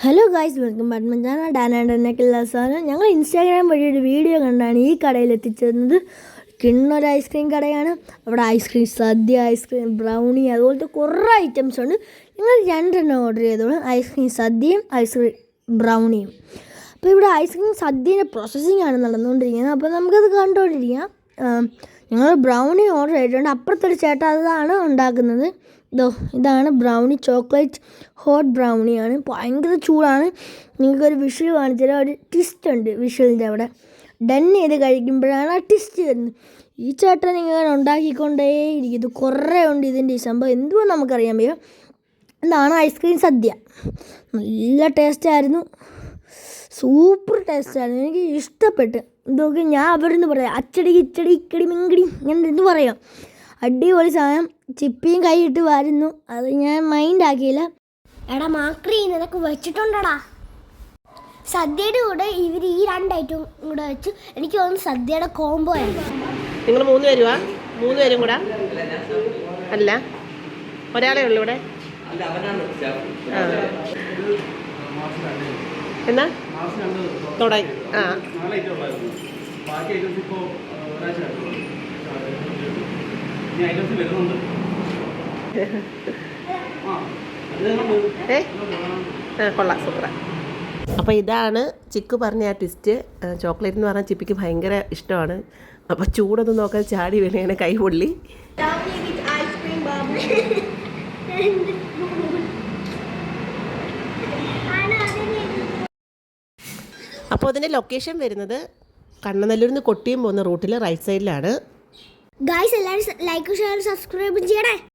Hello guys, welcome back my channel ഡാനാൻഡെന്നൊക്കെയുള്ള സാധനം. ഞങ്ങൾ ഇൻസ്റ്റാഗ്രാം വഴി ഒരു വീഡിയോ കണ്ടാണ് ഈ കടയിൽ എത്തിച്ചേർന്നത്. കിണ്ണൊരു ഐസ്ക്രീം കടയാണ്. അവിടെ ഐസ്ക്രീം സദ്യ, ഐസ്ക്രീം ബ്രൗണി, അതുപോലത്തെ കുറേ ഐറ്റംസ് ഉണ്ട്. ഞങ്ങൾ രണ്ടെണ്ണം ഓർഡർ ചെയ്തോളൂ, ഐസ്ക്രീം സദ്യയും ഐസ്ക്രീം ബ്രൗണിയും. അപ്പോൾ ഇവിടെ ഐസ്ക്രീം സദ്യയുടെ പ്രോസസ്സിംഗ് ആണ് നടന്നുകൊണ്ടിരിക്കുന്നത്. അപ്പോൾ നമുക്കത് കണ്ടുകൊണ്ടിരിക്കാം. ഞങ്ങൾ ബ്രൗണി ഓർഡർ ചെയ്തിട്ടുണ്ട്. അപ്പുറത്തൊരു ചേട്ടൻ അതാണ് ഉണ്ടാക്കുന്നത്. ഇതാണ് ബ്രൗണി, ചോക്ലേറ്റ് ഹോട്ട് ബ്രൗണിയാണ്. ഭയങ്കര ചൂടാണ്. നിങ്ങൾക്കൊരു വിഷ്വൽ കാണിച്ചു തരാം. ഒരു ട്വിസ്റ്റ് ഉണ്ട് വിഷ്വലിൻ്റെ അവിടെ. ഡൺ ചെയ്ത് കഴിക്കുമ്പോഴാണ് ആ ട്വിസ്റ്റ് വരുന്നത്. ഈ ചേട്ടൻ ഇങ്ങനെ ഉണ്ടാക്കിക്കൊണ്ടേയിരിക്കും. ഇത് കുറേ ഉണ്ട് ഇതിൻ്റെ ഈ സംഭവം. എന്തുവാ നമുക്കറിയാൻ വയ്യ. ഇതാണ് ഐസ്ക്രീം സദ്യ. നല്ല ടേസ്റ്റായിരുന്നു, സൂപ്പർ ടേസ്റ്റായിരുന്നു. എനിക്ക് ഇഷ്ടപ്പെട്ട്. ഇതൊക്കെ ഞാൻ അവിടെ നിന്ന് പറയാം, അച്ചടി കിച്ചടി ഇക്കടി മിങ്കടി ഇങ്ങനെ എന്ത് പറയാം. അടിപൊളി സാധനം. ചിപ്പിയും കൈയിട്ട് വരുന്നു. അത് ഞാൻ മൈൻഡ് ആക്കിയില്ല. എടാ മാക്രി, നിനക്ക് വെച്ചിട്ടുണ്ടടാ സദ്യയുടെ കൂടെ ഇവർ ഈ രണ്ടൈറ്റം കൂടെ വെച്ച്. എനിക്ക് തോന്നുന്നു സദ്യയുടെ കോംബോ ആയിരുന്നു. നിങ്ങൾ 3 പേരുവാ? 3 പേരും കൂടെ അല്ല, ഒരാളേ ഉള്ളൂ ഇവിടെ. എന്നാ തുടങ്ങി. കൊള്ളാം, സൂപ്പറാ. അപ്പോൾ ഇതാണ് ചിക്കു പറഞ്ഞ ആ ട്വിസ്റ്റ്. ചോക്ലേറ്റ് എന്ന് പറഞ്ഞാൽ ചിപ്പിക്ക് ഭയങ്കര ഇഷ്ടമാണ്. അപ്പോൾ ചൂടൊന്നും നോക്കാൻ ചാടി വീണേനെ കൈ പൊള്ളി. അപ്പോൾ അതിൻ്റെ ലൊക്കേഷൻ വരുന്നത് കണ്ണനല്ലൂരിൽ നിന്ന് കൊട്ടിയം പോകുന്ന റൂട്ടിൽ റൈറ്റ് സൈഡിലാണ്. ഗൈസ്, എല്ലാവരും ലൈക്ക് ഷെയർ സബ്സ്ക്രൈബ് ചെയ്യണേ.